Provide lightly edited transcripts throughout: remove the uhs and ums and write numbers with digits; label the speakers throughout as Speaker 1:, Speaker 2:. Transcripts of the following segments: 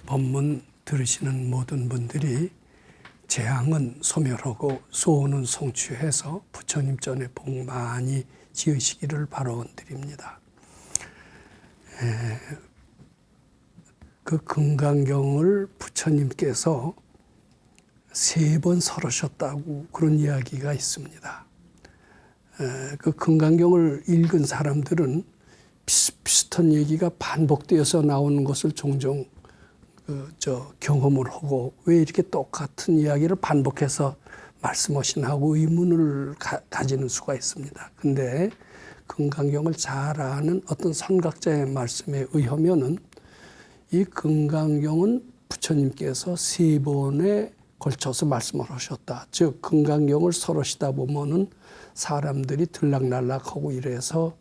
Speaker 1: 법문 들으시는 모든 분들이 재앙은 소멸하고 소원은 성취해서 부처님 전에 복 많이 지으시기를 바라드립니다. 그 금강경을 부처님께서 3번 설하셨다고 그런 이야기가 있습니다. 그 금강경을 읽은 사람들은 비슷비슷한 얘기가 반복되어서 나오는 것을 종종 경험을 하고 왜 이렇게 똑같은 이야기를 반복해서 말씀하시나 하고 의문을 가지는 수가 있습니다. 근데 금강경을 잘 아는 어떤 선각자의 말씀에 의하면은 이 금강경은 부처님께서 3번에 걸쳐서 말씀을 하셨다. 즉 금강경을 설하시다 보면은 사람들이 들락날락하고 이래서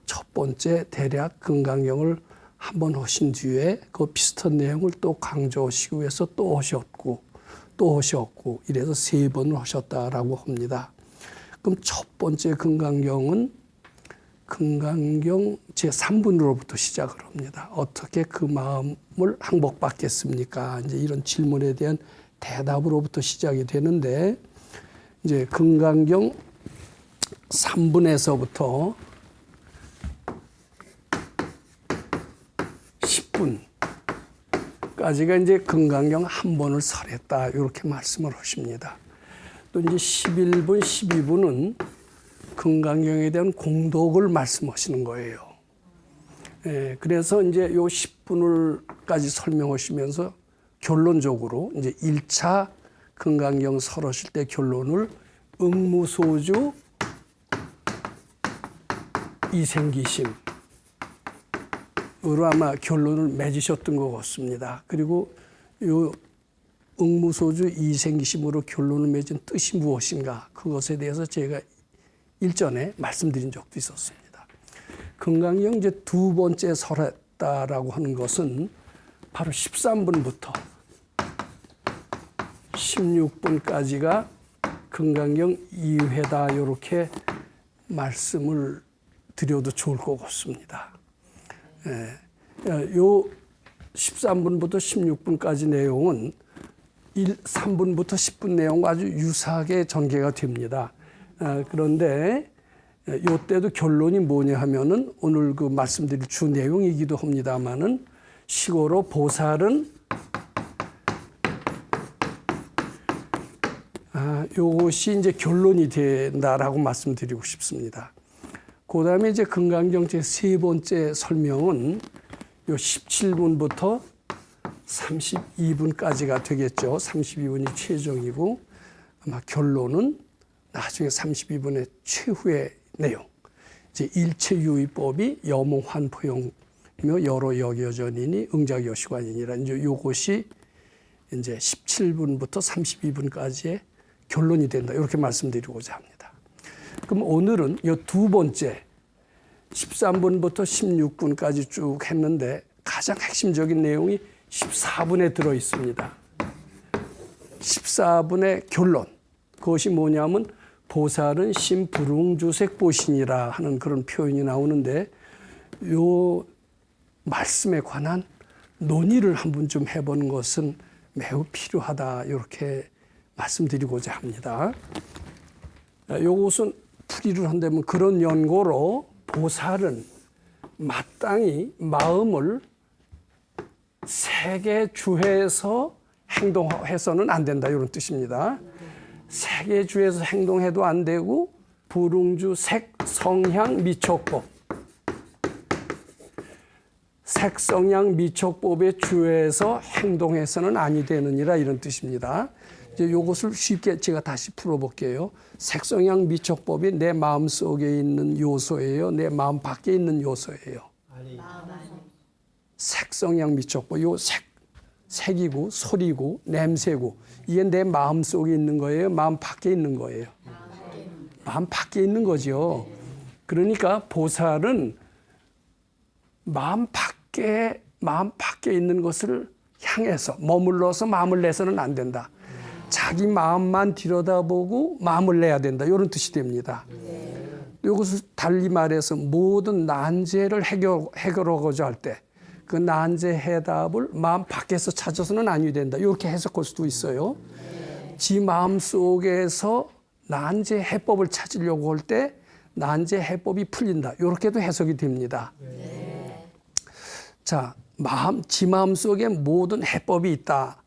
Speaker 1: 첫 번째 대략 금강경을 한번 하신 뒤에 그 비슷한 내용을 또 강조하시기 위해서 또 하셨고 이래서 3번을 하셨다라고 합니다. 그럼 첫 번째 금강경은 금강경 제3분으로부터 시작을 합니다. 어떻게 그 마음을 항복받겠습니까? 이제 이런 질문에 대한 대답으로부터 시작이 되는데 이제 금강경 3분에서부터 10분까지가 이제 금강경 한 번을 설했다 이렇게 말씀을 하십니다. 또 이제 11분, 12분은 금강경에 대한 공독을 말씀하시는 거예요. 그래서 이제 요 10분을까지 설명하시면서 결론적으로 이제 1차 금강경 설하실 때 결론을 응무소주 이생기심으로 아마 결론을 맺으셨던 것 같습니다. 그리고 요 응무소주 이생기심으로 결론을 맺은 뜻이 무엇인가 그것에 대해서 제가 일전에 말씀드린 적도 있었습니다. 금강경 이제 2번째 설했다라고 하는 것은 바로 13분부터 16분까지가 금강경 2회다 이렇게 말씀을 드려도 좋을 것 같습니다. 요 13분부터 16분까지 내용은 3분부터 10분 내용과 아주 유사하게 전개가 됩니다. 그런데 이때도 결론이 뭐냐 하면은 오늘 그 말씀드릴 주 내용이기도 합니다만은 시고로 보살은 요것이 이제 결론이 된다라고 말씀드리고 싶습니다. 그 다음에 이제 금강경 제3번째 설명은 요 17분부터 32분까지가 되겠죠. 32분이 최종이고 아마 결론은 나중에 32분의 최후의 내용. 이제 일체유의법이 여몽환포용이며 여러 역여전이니 응작여시관이니라 이제 요것이 이제 17분부터 32분까지의 결론이 된다. 이렇게 말씀드리고자 합니다. 그럼 오늘은 이 2번째 13분부터 16분까지 쭉 했는데 가장 핵심적인 내용이 14분에 들어 있습니다. 14분의 결론. 그것이 뭐냐면 보살은 심불웅주색보신이라 하는 그런 표현이 나오는데 요 말씀에 관한 논의를 한번 좀 해보는 것은 매우 필요하다 이렇게 말씀드리고자 합니다. 요것은 풀이를 한다면 그런 연고로 보살은 마땅히 마음을 세계주해에서 행동해서는 안 된다 이런 뜻입니다. 세계주에서 행동해도 안 되고 불웅주 색성향 미촉법 색성향 미촉법의 주에서 행동해서는 아니 되느니라 이런 뜻입니다. 이제 이것을 쉽게 제가 다시 풀어볼게요. 색성향 미촉법이 내 마음 속에 있는 요소예요, 내 마음 밖에 있는 요소예요. 색성향 미촉법, 요 색이고 소리고 냄새고 이게 내 마음 속에 있는 거예요, 마음 밖에 있는 거예요. 마음 밖에 있는 거죠. 그러니까 보살은 마음 밖에 있는 것을 향해서 머물러서 마음을 내서는 안 된다. 자기 마음만 들여다보고 마음을 내야 된다. 이런 뜻이 됩니다. 이것을 달리 말해서 모든 난제를 해결하고자 할 때 그 난제 해답을 마음 밖에서 찾아서는 아니어야 된다. 이렇게 해석할 수도 있어요. 지 마음 속에서 난제 해법을 찾으려고 할 때 난제 해법이 풀린다. 이렇게도 해석이 됩니다. 자, 지 마음 속에 모든 해법이 있다.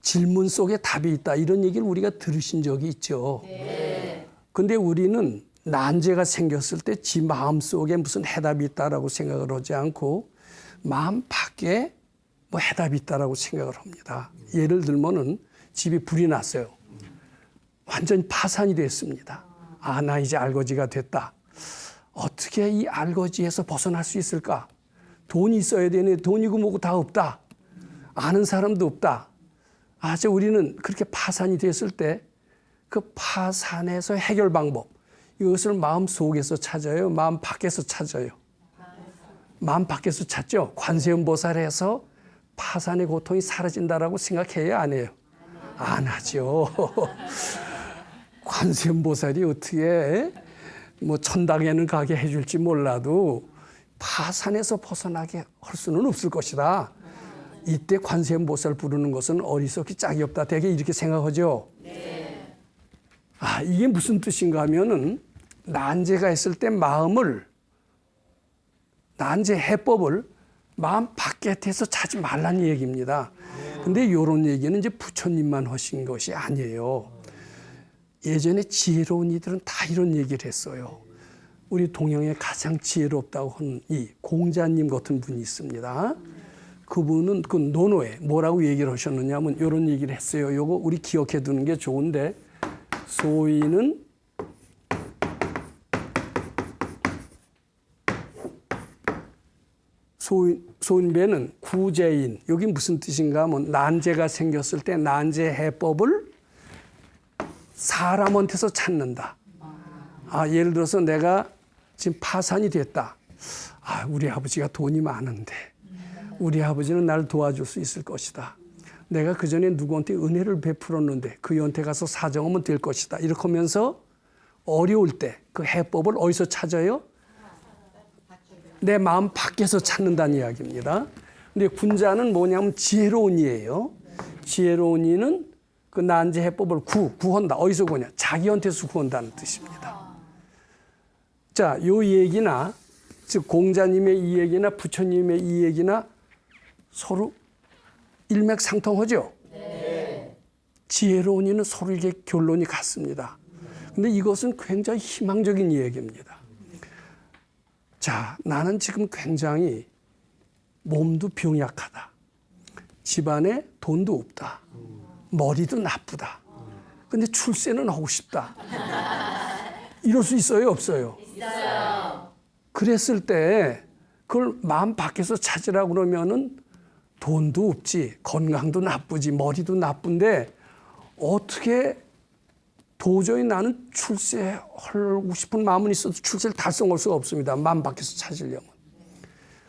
Speaker 1: 질문 속에 답이 있다. 이런 얘기를 우리가 들으신 적이 있죠. 근데 우리는 난제가 생겼을 때 지 마음 속에 무슨 해답이 있다라고 생각을 하지 않고 마음 밖에 뭐 해답이 있다라고 생각을 합니다. 예를 들면은 집에 불이 났어요. 완전히 파산이 됐습니다. 아, 나 이제 알거지가 됐다. 어떻게 이 알거지에서 벗어날 수 있을까? 돈이 있어야 되는데 돈이고 뭐고 다 없다. 아는 사람도 없다. 아, 우리는 그렇게 파산이 됐을 때 그 파산에서 해결 방법, 이것을 마음 속에서 찾아요? 마음 밖에서 찾아요? 마음 밖에서 찾죠. 관세음보살에서 파산의 고통이 사라진다라고 생각해요? 안 해요? 안 하죠. 관세음보살이 어떻게 뭐 천당에는 가게 해줄지 몰라도 파산에서 벗어나게 할 수는 없을 것이다. 이때 관세음보살 부르는 것은 어리석기 짝이 없다. 되게 이렇게 생각하죠. 아, 이게 무슨 뜻인가 하면은 난제가 있을 때 난제 해법을 마음 밖에서 찾지 말라는 얘기입니다. 근데 이런 얘기는 이제 부처님만 하신 것이 아니에요. 예전에 지혜로운 이들은 다 이런 얘기를 했어요. 우리 동양에 가장 지혜롭다고 하는 이 공자님 같은 분이 있습니다. 그분은 그 논어에 뭐라고 얘기를 하셨느냐면 이런 얘기를 했어요. 요거 우리 기억해 두는 게 좋은데, 소인은 소인배는 구제인. 여기 무슨 뜻인가 하면 난제가 생겼을 때 난제 해법을 사람한테서 찾는다. 아, 예를 들어서 내가 지금 파산이 됐다. 아, 우리 아버지가 돈이 많은데 우리 아버지는 나를 도와줄 수 있을 것이다. 내가 그전에 누구한테 은혜를 베풀었는데 그한테 가서 사정하면 될 것이다. 이렇게 하면서 어려울 때 그 해법을 어디서 찾아요? 내 마음 밖에서 찾는다는 이야기입니다. 근데 군자는 뭐냐면 지혜로운 이예요. 지혜로운 이는 그 난제 해법을 구한다. 어디서 구하냐? 자기한테서 구한다는 뜻입니다. 자, 요 얘기나 즉 공자님의 이 얘기나 부처님의 이 얘기나 서로 일맥상통하죠. 지혜로운 이는 서로 이게 결론이 같습니다. 근데 이것은 굉장히 희망적인 이야기입니다. 자, 나는 지금 굉장히 몸도 병약하다. 집안에 돈도 없다. 머리도 나쁘다. 근데 출세는 하고 싶다. 이럴 수 있어요, 없어요? 있어요. 그랬을 때 그걸 마음 밖에서 찾으라고 그러면은 돈도 없지, 건강도 나쁘지, 머리도 나쁜데 어떻게 도저히 나는 출세하고 싶은 마음은 있어도 출세를 달성할 수가 없습니다. 마음 밖에서 찾으려면.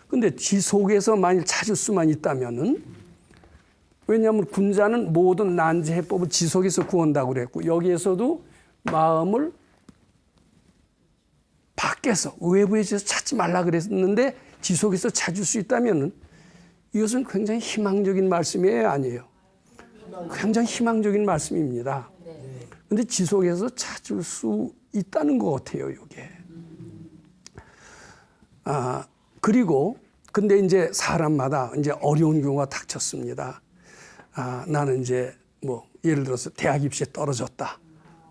Speaker 1: 근데 지 속에서 만일 찾을 수만 있다면은, 왜냐하면 군자는 모든 난제 해법을 지 속에서 구한다고 그랬고, 여기에서도 마음을 밖에서 외부에서 찾지 말라 그랬는데 지 속에서 찾을 수 있다면은 이것은 굉장히 희망적인 말씀이에요, 아니에요? 굉장히 희망적인 말씀입니다. 근데 지 속에서 찾을 수 있다는 것 같아요, 이게. 아, 그리고 근데 이제 사람마다 이제 어려운 경우가 닥쳤습니다. 아, 나는 이제 뭐 예를 들어서 대학 입시에 떨어졌다.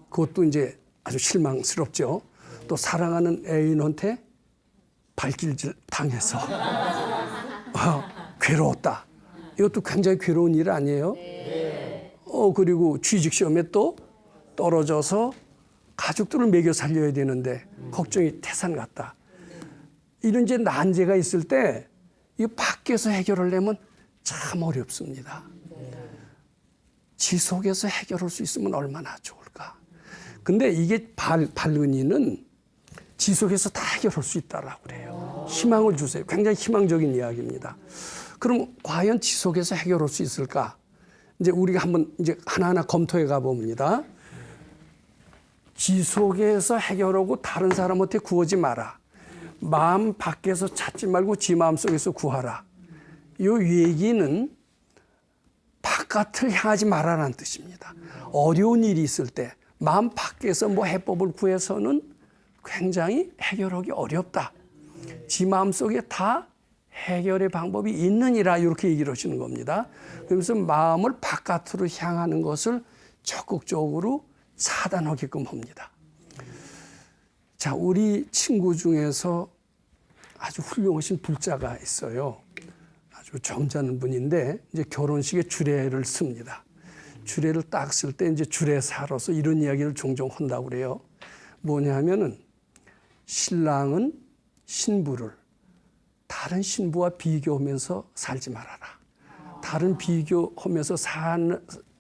Speaker 1: 그것도 이제 아주 실망스럽죠. 또 사랑하는 애인한테 발길질 당해서 괴로웠다. 이것도 굉장히 괴로운 일 아니에요? 그리고 취직 시험에 또 떨어져서 가족들을 먹여 살려야 되는데 걱정이 태산 같다. 이런 이제 난제가 있을 때 이 밖에서 해결하려면 참 어렵습니다. 지 속에서 해결할 수 있으면 얼마나 좋을까. 근데 이게 발은이는 지 속에서 다 해결할 수 있다라고 그래요. 희망을 주세요. 굉장히 희망적인 이야기입니다. 그럼 과연 지 속에서 해결할 수 있을까? 이제 우리가 한번 이제 하나하나 검토해 가 봅니다. 지 속에서 해결하고 다른 사람한테 구하지 마라. 마음 밖에서 찾지 말고 지 마음 속에서 구하라. 이 얘기는 바깥을 향하지 말아라는 뜻입니다. 어려운 일이 있을 때 마음 밖에서 뭐 해법을 구해서는 굉장히 해결하기 어렵다. 지 마음속에 다 해결의 방법이 있느니라 이렇게 얘기를 하시는 겁니다. 그러면서 마음을 바깥으로 향하는 것을 적극적으로 차단하게끔 합니다. 자, 우리 친구 중에서 아주 훌륭하신 불자가 있어요. 아주 점잖은 분인데 이제 결혼식에 주례를 씁니다. 주례를 딱 쓸 때 이제 주례사로서 이런 이야기를 종종 한다고 그래요. 뭐냐면은 신랑은 신부를 다른 신부와 비교하면서 살지 말아라. 다른 비교하면서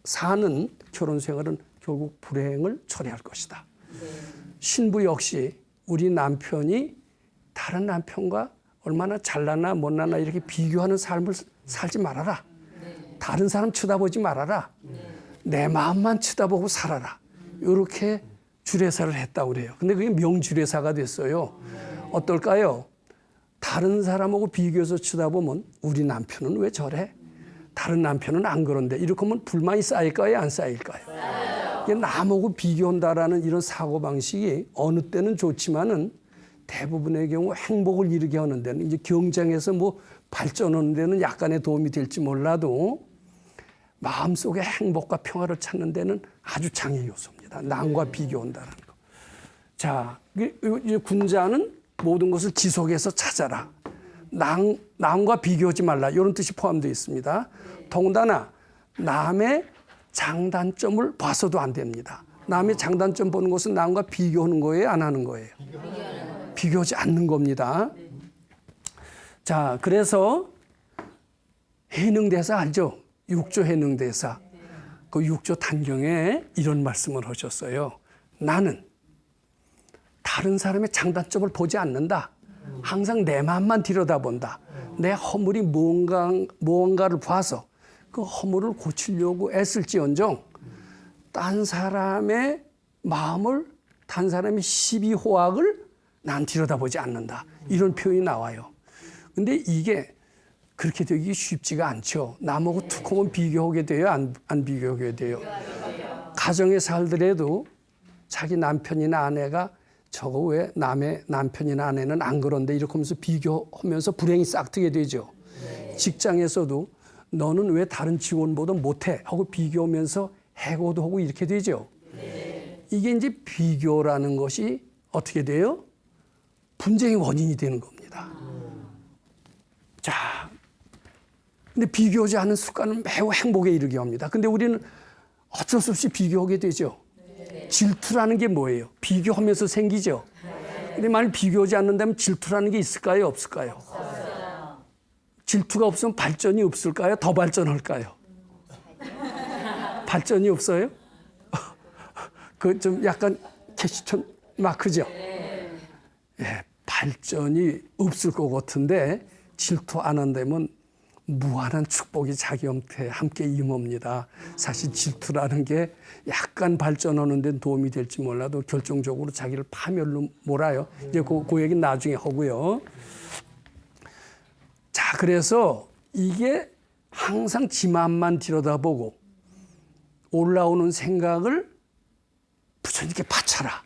Speaker 1: 사는 결혼 생활은 결국 불행을 초래할 것이다. 신부 역시 우리 남편이 다른 남편과 얼마나 잘나나 못나나 이렇게 비교하는 삶을 살지 말아라. 다른 사람 쳐다보지 말아라. 내 마음만 쳐다보고 살아라. 이렇게 주례사를 했다고 그래요. 근데 그게 명주례사가 됐어요. 어떨까요? 다른 사람하고 비교해서 쳐다보면 우리 남편은 왜 저래? 다른 남편은 안 그런데. 이렇게 하면 불만이 쌓일까요? 안 쌓일까요? 이게 남하고 비교한다라는 이런 사고방식이 어느 때는 좋지만은 대부분의 경우 행복을 이루게 하는 데는 이제 경쟁에서 뭐 발전하는 데는 약간의 도움이 될지 몰라도 마음속에 행복과 평화를 찾는 데는 아주 장애 요소입니다. 남과 비교한다는 거. 자, 군자는 모든 것을 지속해서 찾아라. 남과 비교하지 말라. 이런 뜻이 포함되어 있습니다. 더군다나 남의 장단점을 봐서도 안 됩니다. 남의 장단점 보는 것은 남과 비교하는 거예요? 안 하는 거예요? 비교하지 않는 겁니다. 자, 그래서 해능대사 알죠? 6조 해능대사. 그 6조 단경에 이런 말씀을 하셨어요. 나는 다른 사람의 장단점을 보지 않는다. 항상 내 마음만 들여다본다. 내 허물이 무언가를 봐서 그 허물을 고치려고 애쓸지언정 딴 사람의 마음을, 딴 사람의 시비호학을 난 들여다보지 않는다. 이런 표현이 나와요. 근데 이게 그렇게 되기 쉽지가 않죠. 남하고 툭 하면 비교하게 돼요? 안 비교하게 돼요? 가정에 살더라도 자기 남편이나 아내가 저거 왜 남의 남편이나 아내는 안 그런데 이렇게 하면서 비교하면서 불행이 싹트게 되죠. 직장에서도 너는 왜 다른 직원보다 못해 하고 비교하면서 해고도 하고 이렇게 되죠. 이게 이제 비교라는 것이 어떻게 돼요? 분쟁의 원인이 되는 겁니다. 자, 근데 비교하지 않은 습관은 매우 행복에 이르게 합니다. 근데 우리는 어쩔 수 없이 비교하게 되죠. 질투라는 게 뭐예요? 비교하면서 생기죠. 근데 만약 비교하지 않는다면 질투라는 게 있을까요? 없을까요? 질투가 없으면 발전이 없을까요? 더 발전할까요? 발전이 없어요? 그 좀 약간 캐시천 마크죠. 예, 발전이 없을 것 같은데 질투 안 한다면 무한한 축복이 자기 함께 임합니다. 사실 질투라는 게 약간 발전하는 데 도움이 될지 몰라도 결정적으로 자기를 파멸로 몰아요. 이제 그 얘기는 나중에 하고요. 자, 그래서 이게 항상 지 맘만 들여다보고 올라오는 생각을 부처님께 바쳐라.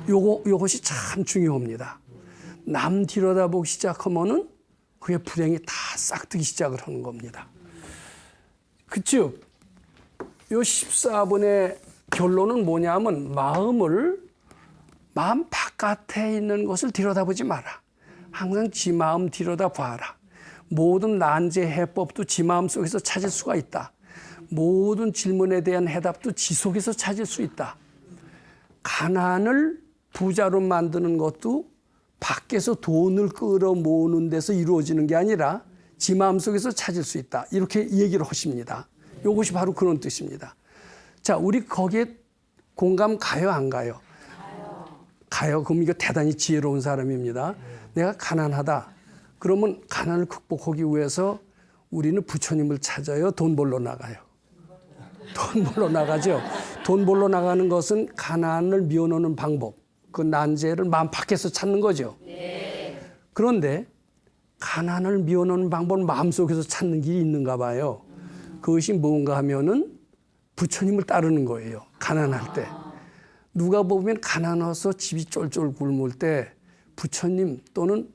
Speaker 1: 요것이 참 중요합니다. 남 들여다보기 시작하면은 그게 불행이 다 싹트기 시작을 하는 겁니다. 그쵸? 요 14번의 결론은 뭐냐면 마음 바깥에 있는 것을 들여다보지 마라. 항상 지 마음 들여다봐라. 모든 난제 해법도 지 마음 속에서 찾을 수가 있다. 모든 질문에 대한 해답도 지 속에서 찾을 수 있다. 가난을 부자로 만드는 것도 밖에서 돈을 끌어모으는 데서 이루어지는 게 아니라 지 마음속에서 찾을 수 있다. 이렇게 얘기를 하십니다. 이것이 바로 그런 뜻입니다. 자, 우리 거기에 공감 가요, 안 가요? 가요. 그럼 이거 대단히 지혜로운 사람입니다. 내가 가난하다. 그러면 가난을 극복하기 위해서 우리는 부처님을 찾아요? 돈 벌러 나가요? 돈 벌러 나가죠. 돈 벌러 나가는 것은 가난을 미워놓는 방법. 그 난제를 마음 밖에서 찾는 거죠. 그런데 가난을 미워놓는 방법을 마음속에서 찾는 길이 있는가 봐요. 그것이 뭔가 하면은 부처님을 따르는 거예요. 가난할 때. 누가 보면 가난해서 집이 쫄쫄 굶을 때 부처님 또는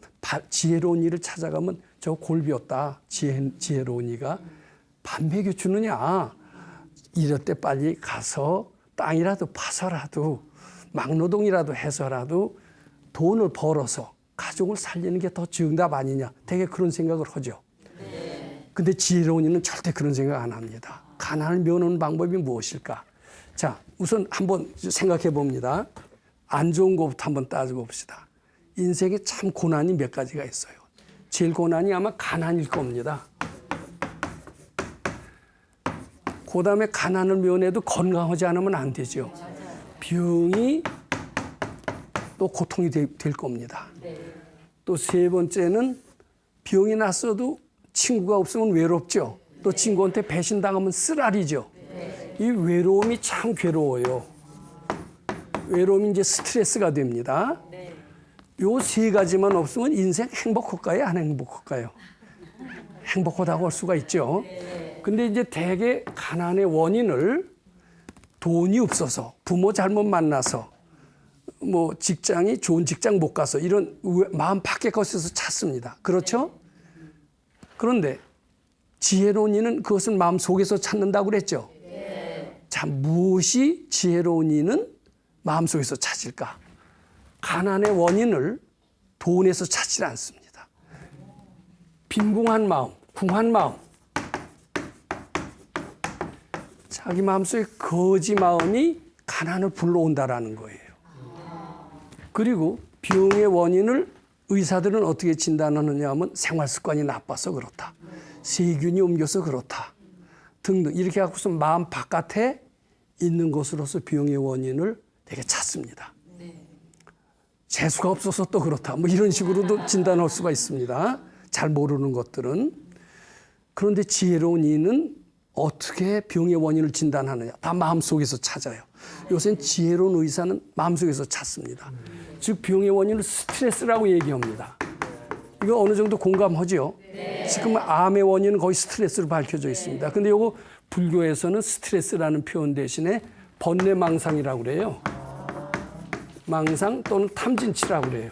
Speaker 1: 지혜로운 이를 찾아가면 저 골비었다. 지혜로운 이가 밥 먹여주느냐. 이럴 때 빨리 가서 땅이라도 파서라도 막노동이라도 해서라도 돈을 벌어서 가족을 살리는 게 더 정답 아니냐. 되게 그런 생각을 하죠. 근데 지혜로운 이는 절대 그런 생각 안 합니다. 가난을 메우는 방법이 무엇일까? 자, 우선 한번 생각해 봅니다. 안 좋은 것부터 한번 따져봅시다. 인생에 참 고난이 몇 가지가 있어요. 제일 고난이 아마 가난일 겁니다. 그 다음에 가난을 면해도 건강하지 않으면 안 되죠. 병이 또 고통이 될 겁니다. 또 세 번째는 병이 났어도 친구가 없으면 외롭죠. 또 친구한테 배신당하면 쓰라리죠. 이 외로움이 참 괴로워요. 외로움이 이제 스트레스가 됩니다. 요 세 가지만 없으면 인생 행복할까요? 안 행복할까요? 행복하다고 할 수가 있죠. 근데 이제 대개 가난의 원인을 돈이 없어서 부모 잘못 만나서 뭐 직장이 좋은 직장 못 가서 이런 마음 밖의 것에서 찾습니다. 그렇죠? 그런데 지혜로운 이는 그것을 마음 속에서 찾는다고 그랬죠. 자, 무엇이 지혜로운 이는 마음 속에서 찾을까? 가난의 원인을 돈에서 찾지 않습니다. 빈궁한 마음, 궁한 마음. 자기 마음속에 거지 마음이 가난을 불러온다라는 거예요. 그리고 병의 원인을 의사들은 어떻게 진단하느냐 하면 생활 습관이 나빠서 그렇다. 세균이 옮겨서 그렇다. 등등 이렇게 갖고서 마음 바깥에 있는 것으로서 병의 원인을 되게 찾습니다. 재수가 없어서 또 그렇다. 뭐 이런 식으로도 진단할 수가 있습니다. 잘 모르는 것들은. 그런데 지혜로운 이는 어떻게 병의 원인을 진단하느냐. 다 마음속에서 찾아요. 요새는 지혜로운 의사는 마음속에서 찾습니다. 즉 병의 원인을 스트레스라고 얘기합니다. 이거 어느 정도 공감하죠? 지금 암의 원인은 거의 스트레스로 밝혀져 있습니다. 근데 이거 불교에서는 스트레스라는 표현 대신에 번뇌망상이라고 그래요. 망상 또는 탐진치라고 그래요.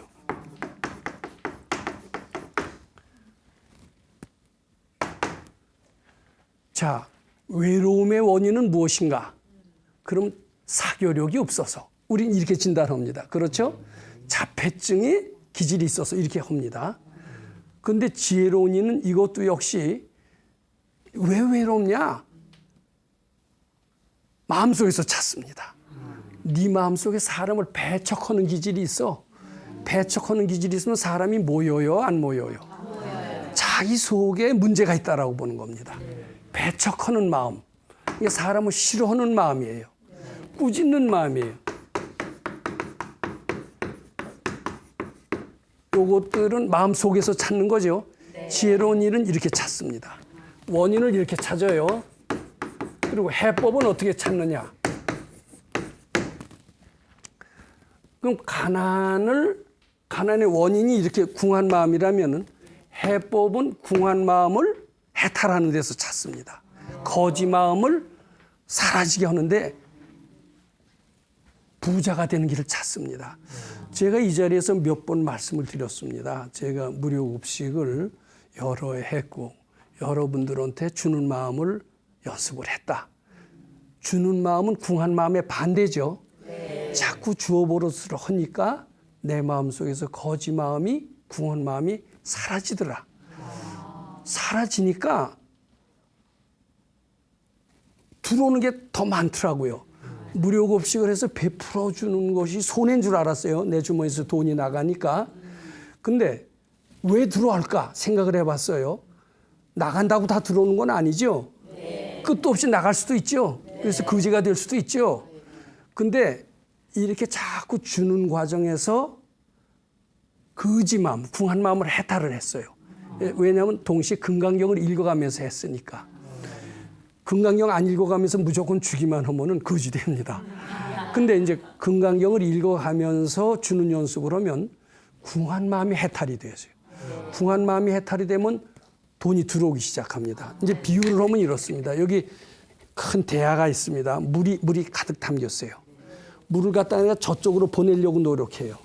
Speaker 1: 자, 외로움의 원인은 무엇인가? 그럼 사교력이 없어서. 우린 이렇게 진단합니다. 그렇죠? 자폐증의 기질이 있어서 이렇게 합니다. 그런데 지혜로운 이는 이것도 역시 왜 외롭냐? 마음속에서 찾습니다. 네 마음속에 사람을 배척하는 기질이 있어. 배척하는 기질이 있으면 사람이 모여요? 안 모여요? 자기 속에 문제가 있다라고 보는 겁니다. 배척하는 마음. 이게 사람을 싫어하는 마음이에요. 꾸짖는 마음이에요. 요것들은 마음속에서 찾는 거죠. 지혜로운 일은 이렇게 찾습니다. 원인을 이렇게 찾아요. 그리고 해법은 어떻게 찾느냐. 그럼 가난의 원인이 이렇게 궁한 마음이라면은 해법은 궁한 마음을 해탈하는 데서 찾습니다. 거지 마음을 사라지게 하는데 부자가 되는 길을 찾습니다. 제가 이 자리에서 몇 번 말씀을 드렸습니다. 제가 무료급식을 여러 해 했고 여러분들한테 주는 마음을 연습을 했다. 주는 마음은 궁한 마음의 반대죠. 자꾸 주어버릇을 하니까 내 마음속에서 거지 마음이 궁한 마음이 사라지더라. 사라지니까 들어오는 게 더 많더라고요. 무료급식을 해서 베풀어 주는 것이 손해인 줄 알았어요. 내 주머니에서 돈이 나가니까. 근데 왜 들어갈까 생각을 해봤어요. 나간다고 다 들어오는 건 아니죠. 끝도 없이 나갈 수도 있죠. 그래서 거지가 될 수도 있죠. 근데 이렇게 자꾸 주는 과정에서 거지 마음, 궁한 마음을 해탈을 했어요. 왜냐하면 동시에 금강경을 읽어가면서 했으니까. 금강경 안 읽어가면서 무조건 주기만 하면은 거지 됩니다. 근데 이제 금강경을 읽어가면서 주는 연습을 하면 궁한 마음이 해탈이 되어요. 궁한 마음이 해탈이 되면 돈이 들어오기 시작합니다. 이제 비유를 하면 이렇습니다. 여기 큰 대야가 있습니다. 물이 가득 담겼어요. 물을 갖다가 저쪽으로 보내려고 노력해요.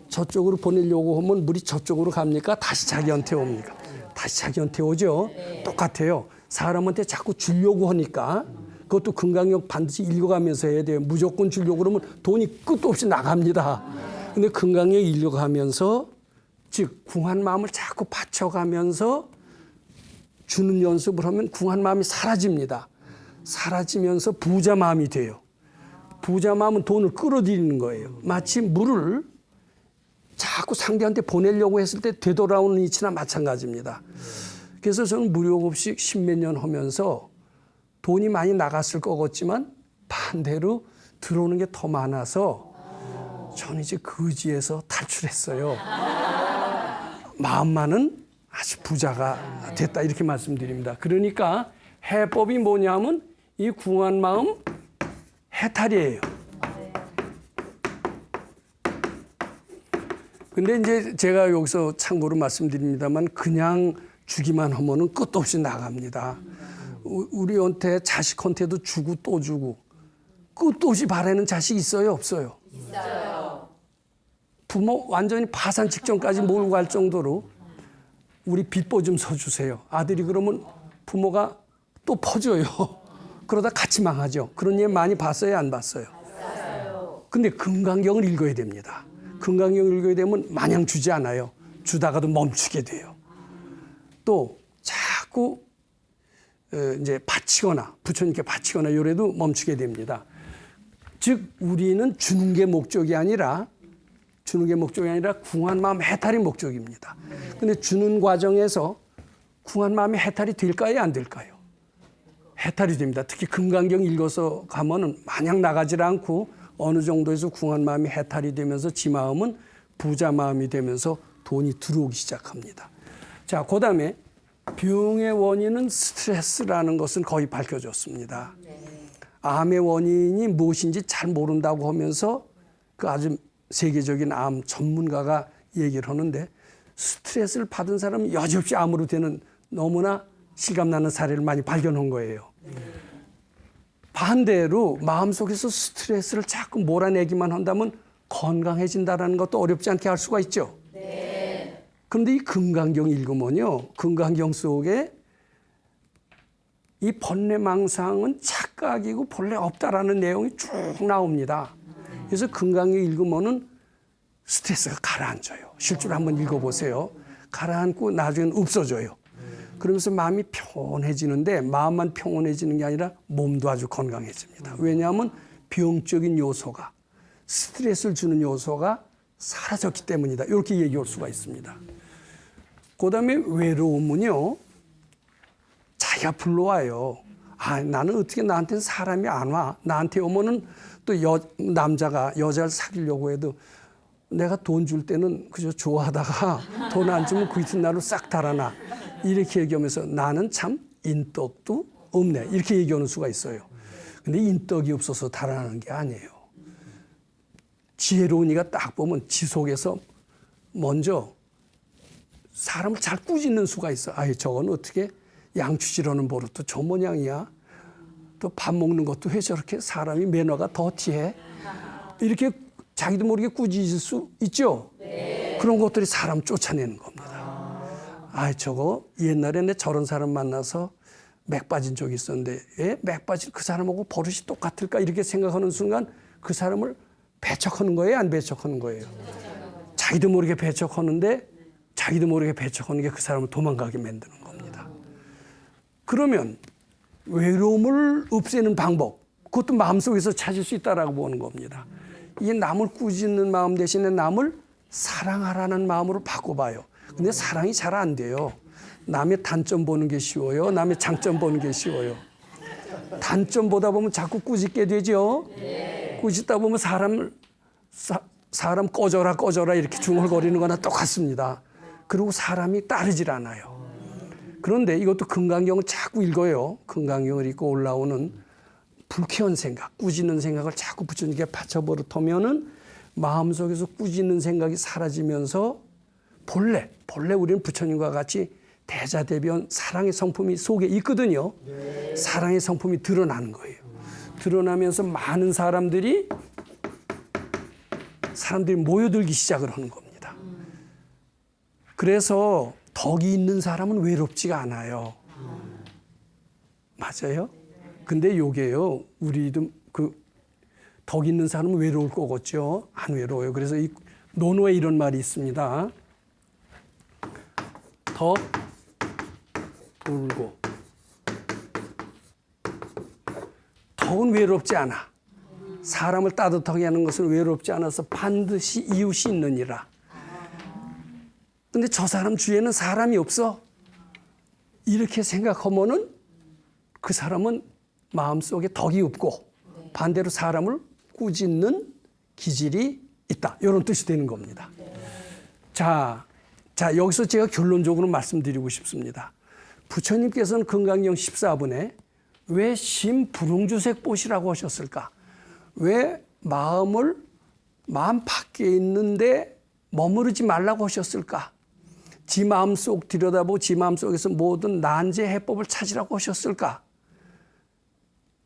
Speaker 1: 저쪽으로 보내려고 하면 물이 저쪽으로 갑니까? 다시 자기한테 옵니까? 다시 자기한테 오죠. 똑같아요. 사람한테 자꾸 주려고 하니까 그것도 금강경 반드시 읽어가면서 해야 돼요. 무조건 주려고 그러면 돈이 끝도 없이 나갑니다. 근데 금강경 읽어가면서 즉 궁한 마음을 자꾸 바쳐가면서 주는 연습을 하면 궁한 마음이 사라집니다. 사라지면서 부자 마음이 돼요. 부자 마음은 돈을 끌어들이는 거예요. 마치 물을 자꾸 상대한테 보내려고 했을 때 되돌아오는 이치나 마찬가지입니다. 그래서 저는 무료급식 십몇 년 하면서 돈이 많이 나갔을 것 같지만 반대로 들어오는 게 더 많아서 저는 이제 거지에서 탈출했어요. 마음만은 아주 부자가 됐다 이렇게 말씀드립니다. 그러니까 해법이 뭐냐면 이 궁한 마음 해탈이에요. 근데 이제 제가 여기서 참고로 말씀드립니다만 그냥 주기만 하면은 끝도 없이 나갑니다. 우리한테 자식한테도 주고 또 주고 끝도 없이 바라는 자식 있어요, 없어요? 있어요. 부모 완전히 파산 직전까지 몰고 갈 정도로 우리 빚보 좀 서주세요. 아들이 그러면 부모가 또 퍼줘요. 그러다 같이 망하죠. 그런 예 많이 봤어요, 안 봤어요? 봤어요. 근데 금강경을 읽어야 됩니다. 금강경을 읽어야 되면 마냥 주지 않아요. 주다가도 멈추게 돼요. 또 자꾸 이제 바치거나 부처님께 바치거나 이래도 멈추게 됩니다. 즉 우리는 주는 게 목적이 아니라 궁한 마음 해탈이 목적입니다. 근데 주는 과정에서 궁한 마음이 해탈이 될까요, 안 될까요? 해탈이 됩니다. 특히 금강경 읽어서 가면은 마냥 나가지 않고 어느 정도에서 궁한 마음이 해탈이 되면서 지 마음은 부자 마음이 되면서 돈이 들어오기 시작합니다. 자, 그다음에 병의 원인은 스트레스라는 것은 거의 밝혀졌습니다. 암의 원인이 무엇인지 잘 모른다고 하면서 그 아주 세계적인 암 전문가가 얘기를 하는데 스트레스를 받은 사람은 여지없이 암으로 되는 너무나 실감나는 사례를 많이 발견한 거예요. 반대로 마음속에서 스트레스를 자꾸 몰아내기만 한다면 건강해진다는 것도 어렵지 않게 알 수가 있죠. 네. 그런데 이 금강경 읽으면요. 금강경 속에 이 번뇌망상은 착각이고 본래 없다라는 내용이 쭉 나옵니다. 그래서 금강경 읽으면은 스트레스가 가라앉아요. 실제로 한번 읽어보세요. 가라앉고 나중에는 없어져요. 그러면서 마음이 평온해지는데 마음만 평온해지는 게 아니라 몸도 아주 건강해집니다. 왜냐하면 병적인 요소가 스트레스를 주는 요소가 사라졌기 때문이다. 이렇게 얘기할 수가 있습니다. 그다음에 외로움은요. 자기가 불러와요. 아, 나는 어떻게 나한테는 사람이 안 와. 나한테 오면은 또 남자가 여자를 사귀려고 해도 내가 돈 줄 때는 그저 좋아하다가 돈 안 주면 그 이튿날로 싹 달아나. 이렇게 얘기하면서 나는 참 인덕도 없네. 이렇게 얘기하는 수가 있어요. 근데 인덕이 없어서 달아나는 게 아니에요. 지혜로운 이가 딱 보면 지 속에서 먼저 사람을 잘 꾸짖는 수가 있어. 아이, 저건 어떻게 양치질하는 버릇도 저 모양이야. 또 밥 먹는 것도 왜 저렇게 사람이 매너가 더티해. 이렇게 자기도 모르게 꾸짖을 수 있죠. 네. 그런 것들이 사람 쫓아내는 겁니다. 아, 저거 옛날에 내 저런 사람 만나서 맥 빠진 적이 있었는데 맥 빠진 그 사람하고 버릇이 똑같을까 이렇게 생각하는 순간 그 사람을 배척하는 거예요, 안 배척하는 거예요? 자기도 모르게 배척하는데 자기도 모르게 배척하는 게 그 사람을 도망가게 만드는 겁니다. 그러면 외로움을 없애는 방법, 그것도 마음속에서 찾을 수 있다라고 보는 겁니다. 이 남을 꾸짖는 마음 대신에 남을 사랑하라는 마음으로 바꿔봐요. 근데 사랑이 잘 안 돼요. 남의 단점 보는 게 쉬워요. 남의 장점 보는 게 쉬워요. 단점 보다 보면 자꾸 꾸짖게 되죠. 꾸짖다 보면 사람 꺼져라 이렇게 중얼거리는 거나 똑같습니다. 그리고 사람이 따르질 않아요. 그런데 이것도 금강경을 자꾸 읽어요. 금강경을 읽고 올라오는 불쾌한 생각, 꾸짖는 생각을 자꾸 부처님께 바쳐버릇하면은 마음속에서 꾸짖는 생각이 사라지면서 본래 우리는 부처님과 같이 대자대변 사랑의 성품이 속에 있거든요. 사랑의 성품이 드러나는 거예요. 드러나면서 많은 사람들이 모여들기 시작을 하는 겁니다. 그래서 덕이 있는 사람은 외롭지가 않아요. 맞아요? 근데 요게요, 우리도 덕 있는 사람은 외로울 거겠죠? 안 외로워요. 그래서 이 논어에 이런 말이 있습니다. 덕 울고 덕은 외롭지 않아. 사람을 따뜻하게 하는 것은 외롭지 않아서 반드시 이웃이 있느니라. 근데 저 사람 주위에는 사람이 없어. 이렇게 생각하면은 그 사람은 마음속에 덕이 없고 반대로 사람을 꾸짖는 기질이 있다. 이런 뜻이 되는 겁니다. 자, 여기서 제가 결론적으로 말씀드리고 싶습니다. 부처님께서는 금강경 14분에 왜 심불응주색 보시라고 하셨을까? 왜 마음 밖에 있는데 머무르지 말라고 하셨을까? 지 마음속 들여다보고 지 마음속에서 모든 난제 해법을 찾으라고 하셨을까?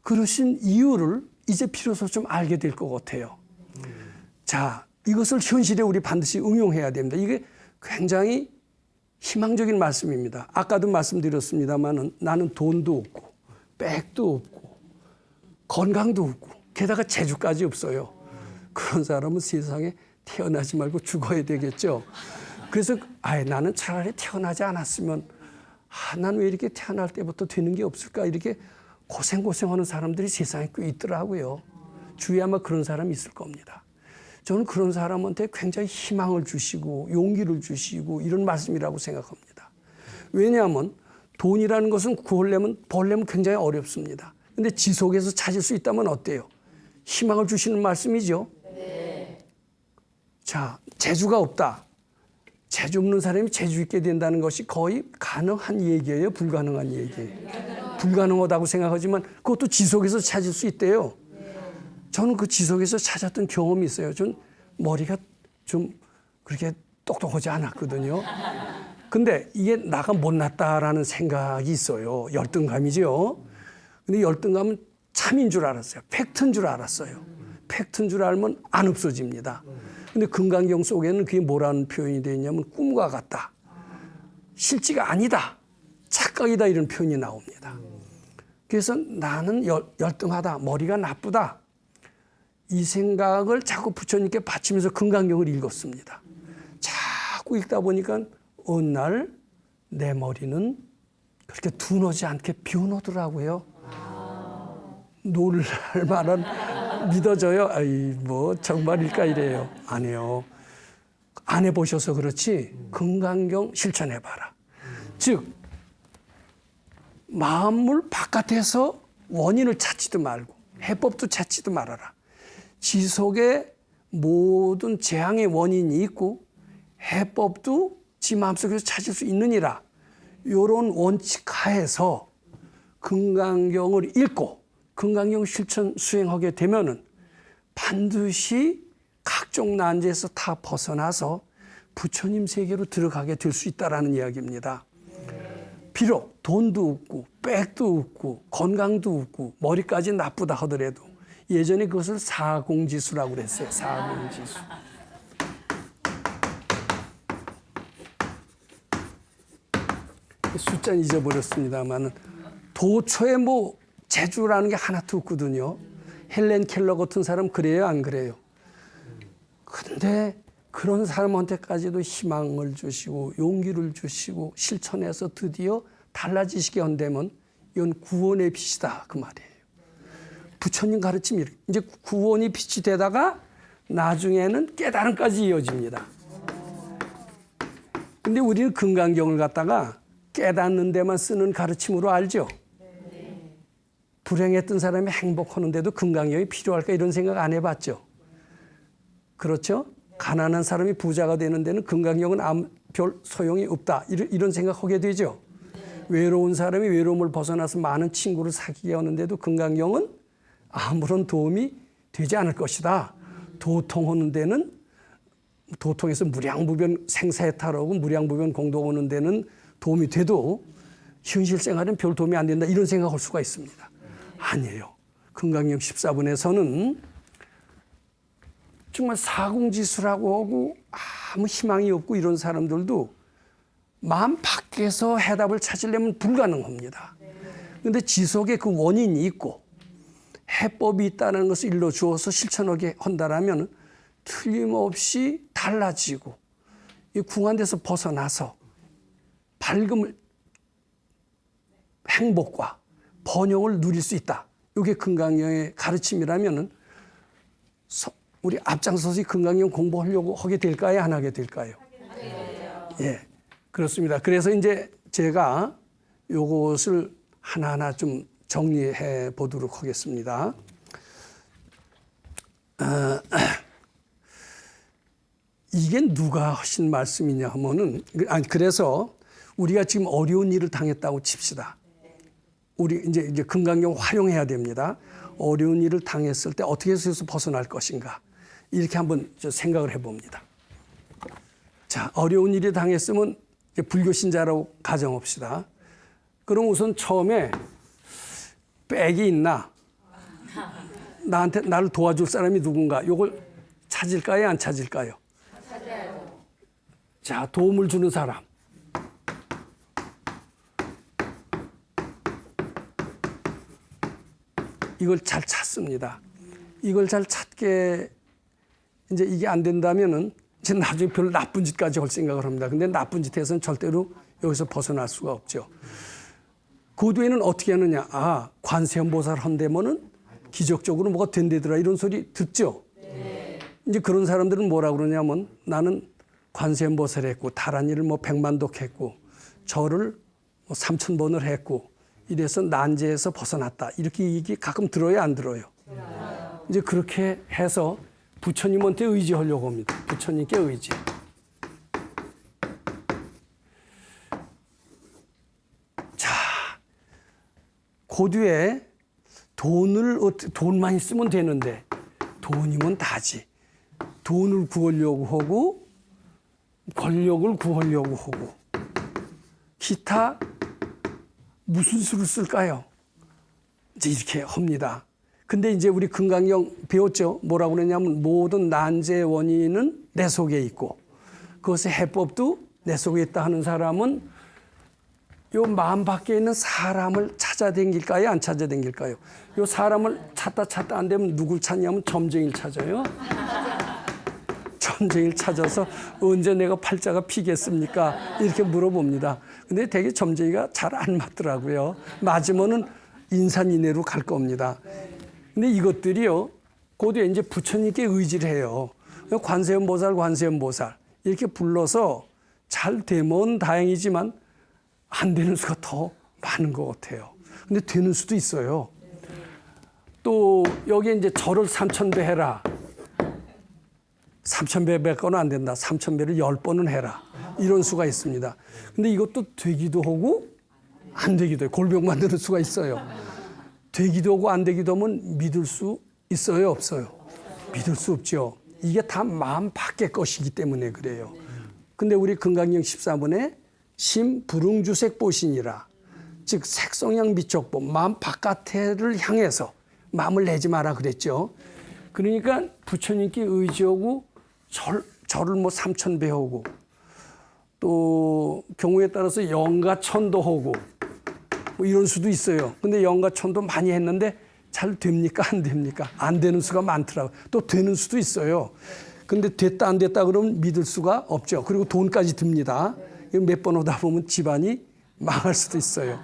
Speaker 1: 그러신 이유를 이제 비로소 좀 알게 될 것 같아요. 자, 이것을 현실에 우리 반드시 응용해야 됩니다. 이게 굉장히 희망적인 말씀입니다. 아까도 말씀드렸습니다만 나는 돈도 없고 백도 없고 건강도 없고 게다가 재주까지 없어요. 그런 사람은 세상에 태어나지 말고 죽어야 되겠죠. 그래서 나는 차라리 태어나지 않았으면 난 왜 이렇게 태어날 때부터 되는 게 없을까 이렇게 고생하는 사람들이 세상에 꽤 있더라고요. 주위에 아마 그런 사람이 있을 겁니다. 저는 그런 사람한테 굉장히 희망을 주시고 용기를 주시고 이런 말씀이라고 생각합니다. 왜냐하면 돈이라는 것은 벌려면 굉장히 어렵습니다. 근데 지속해서 찾을 수 있다면 어때요? 희망을 주시는 말씀이죠. 네. 자, 재주가 없다. 재주 없는 사람이 재주 있게 된다는 것이 거의 가능한 얘기예요? 불가능한 얘기예요? 불가능하다고 생각하지만 그것도 지속해서 찾을 수 있대요. 저는 그 지속해서 찾았던 경험이 있어요. 전 머리가 좀 그렇게 똑똑하지 않았거든요. 근데 이게 나가 못났다라는 생각이 있어요. 열등감이죠. 근데 열등감은 참인 줄 알았어요. 팩트인 줄 알았어요. 팩트인 줄 알면 안 없어집니다. 근데 금강경 속에는 그게 뭐라는 표현이 되어 있냐면 꿈과 같다. 실지가 아니다. 착각이다 이런 표현이 나옵니다. 그래서 나는 열등하다. 머리가 나쁘다. 이 생각을 자꾸 부처님께 바치면서 금강경을 읽었습니다. 자꾸 읽다 보니까 어느 날 내 머리는 그렇게 둔하지 않게 변하더라고요. 놀랄 만한 믿어져요. 정말일까 이래요. 안 해요. 안 해보셔서 그렇지 금강경 실천해봐라. 즉 마음을 바깥에서 원인을 찾지도 말고 해법도 찾지도 말아라. 지속에 모든 재앙의 원인이 있고 해법도 지 마음속에서 찾을 수 있느니라. 이런 원칙 하에서 금강경을 읽고 금강경 실천 수행하게 되면은 반드시 각종 난제에서 다 벗어나서 부처님 세계로 들어가게 될 수 있다라는 이야기입니다. 비록 돈도 없고 백도 없고 건강도 없고 머리까지 나쁘다 하더라도 예전에 그것을 사공지수라고 그랬어요. 사공지수. 숫자는 잊어버렸습니다만 도처에 재주라는 게 하나도 없거든요. 헬렌 켈러 같은 사람 그래요? 안 그래요? 근데 그런 사람한테까지도 희망을 주시고 용기를 주시고 실천해서 드디어 달라지시게 한다면 이건 구원의 빛이다 그 말이에요. 부처님 가르침이 이제 구원이 빛이 되다가 나중에는 깨달음까지 이어집니다. 근데 우리는 금강경을 갖다가 깨닫는 데만 쓰는 가르침으로 알죠. 불행했던 사람이 행복하는데도 금강경이 필요할까 이런 생각 안 해봤죠. 그렇죠? 가난한 사람이 부자가 되는 데는 금강경은 별 소용이 없다 이런 생각하게 되죠. 외로운 사람이 외로움을 벗어나서 많은 친구를 사귀게 하는데도 금강경은 아무런 도움이 되지 않을 것이다. 도통하는 데는 도통해서 무량무변 생사해탈하고 무량무변 공동 오는 데는 도움이 돼도 현실 생활은 별 도움이 안 된다 이런 생각할 수가 있습니다. 아니에요. 금강경 14분에서는 정말 사공지수라고 하고 아무 희망이 없고 이런 사람들도 마음 밖에서 해답을 찾으려면 불가능합니다. 그런데 지속의 그 원인이 있고 해법이 있다는 것을 일러주어서 실천하게 한다라면 틀림없이 달라지고 이 궁한데서 벗어나서 밝음을 행복과 번영을 누릴 수 있다. 이게 금강경의 가르침이라면 우리 앞장서서 금강경 공부하려고 하게 될까요? 안 하게 될까요? 예, 그렇습니다. 그래서 이제 제가 요것을 하나하나 좀 정리해 보도록 하겠습니다. 이게 누가 하신 말씀이냐 하면은, 그래서 우리가 지금 어려운 일을 당했다고 칩시다. 우리 이제 금강경 활용해야 됩니다. 어려운 일을 당했을 때 어떻게 해서 벗어날 것인가. 이렇게 한번 생각을 해봅니다. 자, 어려운 일이 당했으면 불교 신자라고 가정합시다. 그럼 우선 처음에 백이 있나? 나를 도와줄 사람이 누군가? 이걸 찾을까요? 안 찾을까요? 찾아야죠. 자, 도움을 주는 사람. 이걸 잘 찾습니다. 이걸 잘 찾게 이제 이게 안 된다면은 이제 나중에 별로 나쁜 짓까지 할 생각을 합니다. 근데 나쁜 짓 해서는 절대로 여기서 벗어날 수가 없죠. 그 뒤에는 어떻게 하느냐? 관세음보살 한대면은 기적적으로 뭐가 된대더라 이런 소리 듣죠. 네. 이제 그런 사람들은 뭐라 그러냐면 나는 관세음보살 했고 다란 일을 100만독 했고 절을 3000번을 했고 이래서 난제에서 벗어났다. 이렇게 얘기 가끔 들어요, 안 들어요? 이제 그렇게 해서 부처님한테 의지하려고 합니다. 부처님께 의지. 자, 그 뒤에 돈만 있으면 되는데 돈이면 다지. 돈을 구하려고 하고 권력을 구하려고 하고 기타 무슨 수를 쓸까요? 이제 이렇게 합니다. 근데 이제 우리 금강경 배웠죠? 뭐라고 그랬냐면 모든 난제의 원인은 내 속에 있고 그것의 해법도 내 속에 있다 하는 사람은 요 마음 밖에 있는 사람을 찾아다닐까요? 안 찾아다닐까요? 요 사람을 찾다 안 되면 누굴 찾냐면 점쟁이를 찾아요. 점쟁이를 찾아서 언제 내가 팔자가 피겠습니까? 이렇게 물어봅니다. 근데 되게 점쟁이가 잘 안 맞더라고요. 맞으면은 인산인해로 갈 겁니다. 근데 이것들이요, 고도에 이제 부처님께 의지를 해요. 관세음보살 이렇게 불러서 잘 되면 다행이지만 안 되는 수가 더 많은 것 같아요. 근데 되는 수도 있어요. 또 여기 이제 절을 3000배 해라. 3000배 100건은 안 된다. 3000배를 10번은 해라. 이런 수가 있습니다. 근데 이것도 되기도 하고 안 되기도 해요. 골병 만드는 수가 있어요. 되기도 하고 안 되기도 하면 믿을 수 있어요, 없어요? 믿을 수 없죠. 이게 다 마음 밖의 것이기 때문에 그래요. 근데 우리 금강경 14번에 심불응주색 보신이라, 즉 색성향 비촉법, 마음 바깥을 향해서 마음을 내지 마라 그랬죠. 그러니까 부처님께 의지하고 절을 3000배 하고 또 경우에 따라서 영가천도 하고 뭐 이런 수도 있어요. 근데 영가천도 많이 했는데 잘 됩니까? 안 됩니까? 안 되는 수가 많더라고요. 또 되는 수도 있어요. 근데 됐다 안 됐다 그러면 믿을 수가 없죠. 그리고 돈까지 듭니다. 몇 번 오다 보면 집안이 망할 수도 있어요.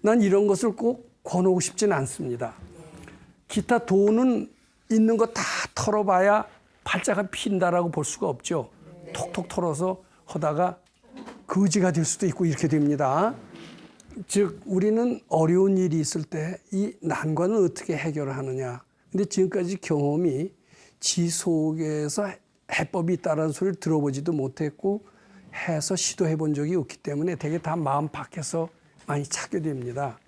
Speaker 1: 난 이런 것을 꼭 권하고 싶지는 않습니다. 기타 돈은 있는 거 다 털어봐야 팔자가 핀다라고 볼 수가 없죠. 톡톡 털어서 하다가 거지가 될 수도 있고 이렇게 됩니다. 즉 우리는 어려운 일이 있을 때 이 난관을 어떻게 해결을 하느냐. 근데 지금까지 경험이 지 속에서 해법이 있다는 소리를 들어보지도 못했고 해서 시도해 본 적이 없기 때문에 되게 다 마음 밖에서 많이 찾게 됩니다.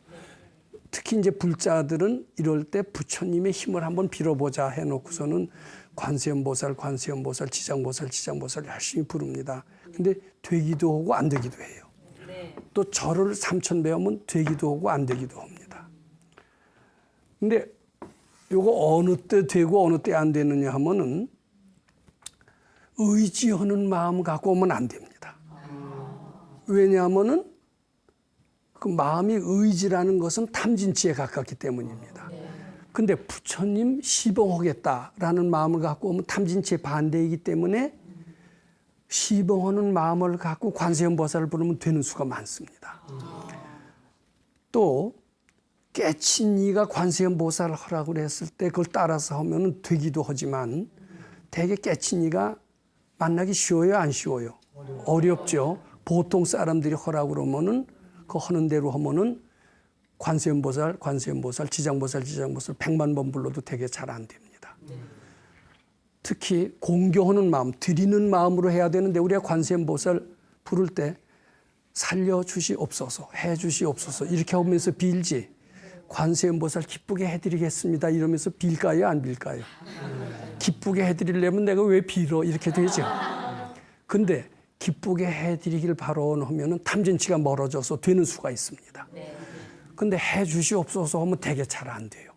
Speaker 1: 특히 이제 불자들은 이럴 때 부처님의 힘을 한번 빌어보자 해놓고서는 관세음보살, 관세음보살, 지장보살, 지장보살 열심히 부릅니다. 근데 되기도 하고 안 되기도 해요. 또 절을 3,000배 하면 되기도 하고 안 되기도 합니다. 근데 요거 어느 때 되고 어느 때 안 되느냐 하면은 의지하는 마음 갖고 오면 안 됩니다. 왜냐하면은 그 마음이 의지라는 것은 탐진치에 가깝기 때문입니다. 근데 부처님 시봉하겠다라는 마음을 갖고 오면 탐진치에 반대이기 때문에 시봉하는 마음을 갖고 관세음보살을 부르면 되는 수가 많습니다. 또 깨친 이가 관세음보살을 하라고 했을 때 그걸 따라서 하면 되기도 하지만 대개 깨친 이가 만나기 쉬워요, 안 쉬워요? 어렵죠. 보통 사람들이 하라고 그러면은 그 하는 대로 하면은 관세음보살, 관세음보살, 지장보살, 지장보살 100만 번 불러도 되게 잘 안 됩니다. 특히 공경하는 마음, 드리는 마음으로 해야 되는데 우리가 관세음보살 부를 때 살려주시옵소서, 해주시옵소서 이렇게 하면서 빌지 관세음보살 기쁘게 해드리겠습니다 이러면서 빌까요, 안 빌까요? 기쁘게 해드리려면 내가 왜 빌어 이렇게 되죠. 근데 기쁘게 해드리길 바라면은 탐진치가 멀어져서 되는 수가 있습니다. 근데 해주시옵소서 하면 되게 잘 안 돼요.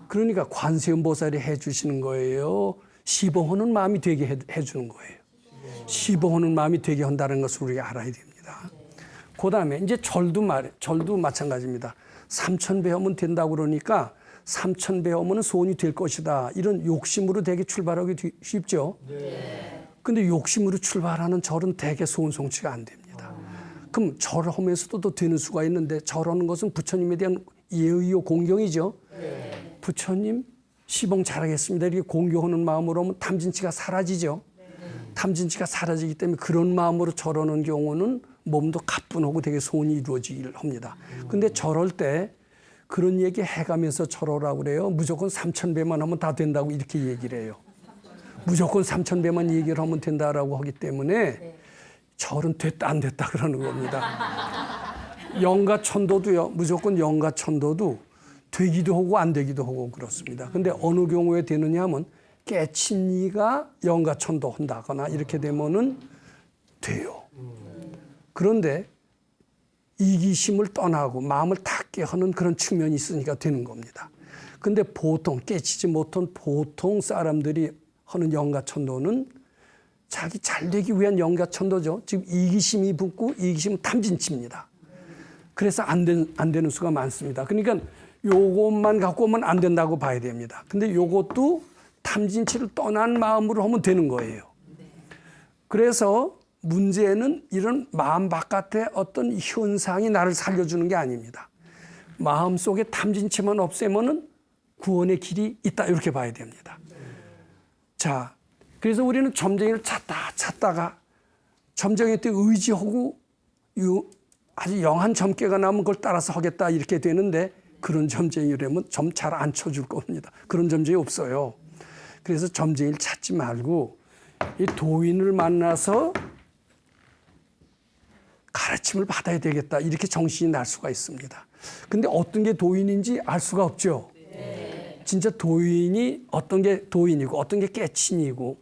Speaker 1: 그러니까 관세음보살이 해주시는 거예요. 시봉하는 마음이 되게 해주는 거예요. 시봉하는 마음이 되게 한다는 것을 우리가 알아야 됩니다. 그 다음에 이제 절도 마찬가지입니다. 3,000배 하면 된다고 그러니까 3,000배 하면 소원이 될 것이다. 이런 욕심으로 되게 출발하기 쉽죠. 근데 욕심으로 출발하는 절은 되게 소원 성취가 안 됩니다. 그럼 절하면서도 또 되는 수가 있는데 절하는 것은 부처님에 대한 예의요 공경이죠. 부처님 시봉 잘하겠습니다. 이렇게 공경하는 마음으로 하면 탐진치가 사라지죠. 탐진치가 사라지기 때문에 그런 마음으로 절하는 경우는 몸도 가뿐하고 되게 소원이 이루어지기를 합니다. 근데 절할 때 그런 얘기 해가면서 절하라고 그래요. 무조건 3,000배만 하면 다 된다고 이렇게 얘기를 해요. 무조건 3,000배만 얘기를 하면 된다라고 하기 때문에 절은 됐다 안 됐다 그러는 겁니다. 영가천도도요. 무조건 영가천도도 되기도 하고 안 되기도 하고 그렇습니다. 근데 어느 경우에 되느냐 하면 깨친 이가 영가천도 한다거나 이렇게 되면은 돼요. 그런데 이기심을 떠나고 마음을 닫게 하는 그런 측면이 있으니까 되는 겁니다. 근데 보통 깨치지 못한 보통 사람들이 하는 영가천도는 자기 잘 되기 위한 영가천도죠. 지금 이기심이 붙고 이기심은 탐진치입니다. 그래서 안 되는 수가 많습니다. 그러니까 요것만 갖고 오면 안 된다고 봐야 됩니다. 근데 요것도 탐진치를 떠난 마음으로 하면 되는 거예요. 그래서 문제는 이런 마음 바깥에 어떤 현상이 나를 살려주는 게 아닙니다. 마음속에 탐진치만 없애면은 구원의 길이 있다 이렇게 봐야 됩니다. 자, 그래서 우리는 점쟁이를 찾다가 점쟁이한테 의지하고 아주 영한 점괘가 나면 그걸 따라서 하겠다 이렇게 되는데 그런 점쟁이라면 점 잘 안 쳐줄 겁니다. 그런 점쟁이 없어요. 그래서 점쟁이를 찾지 말고 이 도인을 만나서 가르침을 받아야 되겠다 이렇게 정신이 날 수가 있습니다. 근데 어떤 게 도인인지 알 수가 없죠. 진짜 도인이 어떤 게 도인이고 어떤 게 깨친이고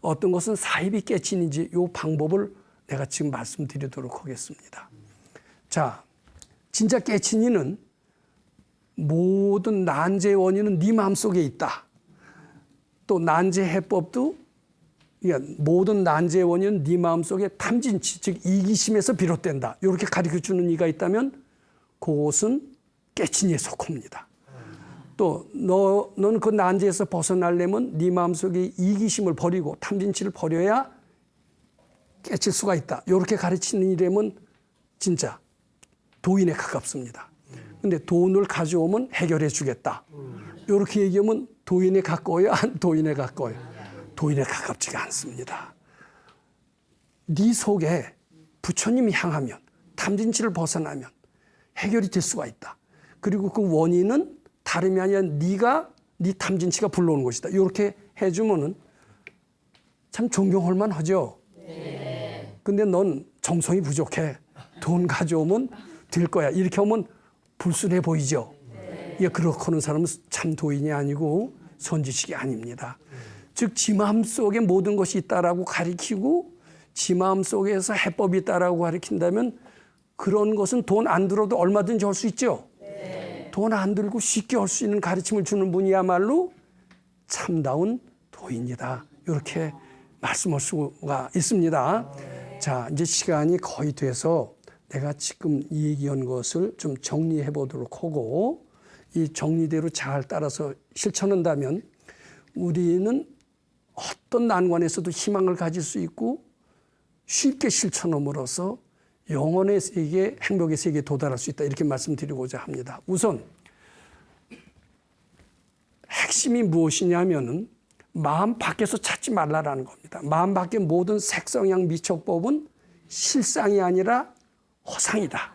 Speaker 1: 어떤 것은 사입이 깨친인지 이 방법을 내가 지금 말씀드리도록 하겠습니다. 자, 진짜 깨친이는 모든 난제의 원인은 네 마음속에 있다. 또 난제 해법도 모든 난제의 원인은 네 마음속에 탐진치 즉 이기심에서 비롯된다. 이렇게 가르쳐주는 이가 있다면 그것은 깨친이에 속합니다. 또 너는 그 난제에서 벗어나려면 네 마음속에 이기심을 버리고 탐진치를 버려야 깨칠 수가 있다. 이렇게 가르치는 이라면 진짜 도인에 가깝습니다. 근데 돈을 가져오면 해결해 주겠다. 이렇게 얘기하면 도인에 가까워요? 안 도인에 가까워요? 도인에 가깝지가 않습니다. 네 속에 부처님이 향하면 탐진치를 벗어나면 해결이 될 수가 있다. 그리고 그 원인은 다름이 아니라 네가 네 탐진치가 불러오는 것이다. 이렇게 해주면은 참 존경할 만하죠. 근데 넌 정성이 부족해. 돈 가져오면 될 거야. 이렇게 하면 불순해 보이죠. 그렇게 하는 사람은 참 도인이 아니고 선지식이 아닙니다. 즉 지 마음 속에 모든 것이 있다라고 가리키고 지 마음 속에서 해법이 있다라고 가리킨다면 그런 것은 돈 안 들어도 얼마든지 할 수 있죠. 돈 안 들고 쉽게 할 수 있는 가르침을 주는 분이야말로 참다운 도인이다. 이렇게 말씀할 수가 있습니다. 자, 이제 시간이 거의 돼서 내가 지금 얘기한 것을 좀 정리해 보도록 하고 이 정리대로 잘 따라서 실천한다면 우리는 어떤 난관에서도 희망을 가질 수 있고 쉽게 실천함으로써 영혼의 세계, 행복의 세계에 도달할 수 있다. 이렇게 말씀드리고자 합니다. 우선 핵심이 무엇이냐면은 마음 밖에서 찾지 말라라는 겁니다. 마음 밖의 모든 색성향 미척법은 실상이 아니라 허상이다.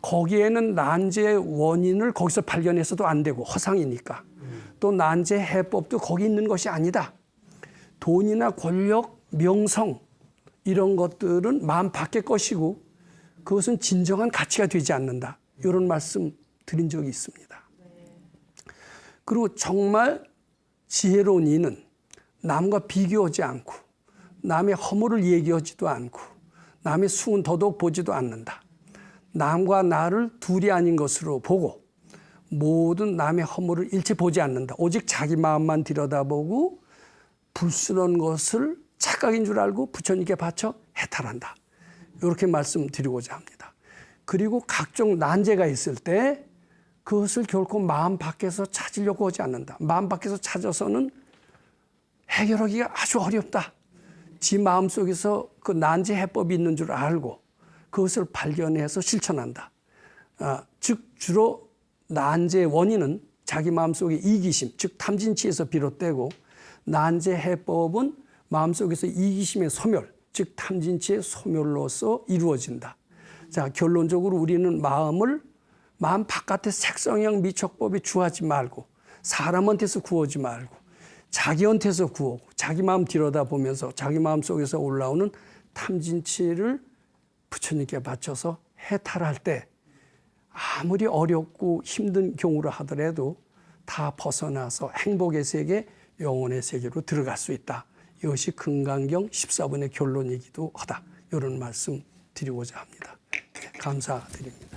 Speaker 1: 거기에는 난제의 원인을 거기서 발견해서도 안 되고 허상이니까. 또 난제 해법도 거기 있는 것이 아니다. 돈이나 권력, 명성 이런 것들은 마음 밖의 것이고 그것은 진정한 가치가 되지 않는다. 이런 말씀 드린 적이 있습니다. 그리고 정말 지혜로운 이는 남과 비교하지 않고 남의 허물을 얘기하지도 않고 남의 수은 더더욱 보지도 않는다. 남과 나를 둘이 아닌 것으로 보고 모든 남의 허물을 일체 보지 않는다. 오직 자기 마음만 들여다보고 불순한 것을 착각인 줄 알고 부처님께 바쳐 해탈한다. 이렇게 말씀드리고자 합니다. 그리고 각종 난제가 있을 때 그것을 결코 마음 밖에서 찾으려고 하지 않는다. 마음 밖에서 찾아서는 해결하기가 아주 어렵다. 지 마음속에서 그 난제 해법이 있는 줄 알고 그것을 발견해서 실천한다. 즉 주로 난제의 원인은 자기 마음속의 이기심, 즉 탐진치에서 비롯되고 난제 해법은 마음속에서 이기심의 소멸, 즉 탐진치의 소멸로서 이루어진다. 자, 결론적으로 우리는 마음 바깥의 색성향 미척법에 주하지 말고 사람한테서 구하지 말고 자기한테서 구하고 자기 마음 들여다보면서 자기 마음 속에서 올라오는 탐진치를 부처님께 바쳐서 해탈할 때 아무리 어렵고 힘든 경우라 하더라도 다 벗어나서 행복의 세계, 영혼의 세계로 들어갈 수 있다. 이것이 금강경 14번의 결론이기도 하다. 이런 말씀 드리고자 합니다. 감사드립니다.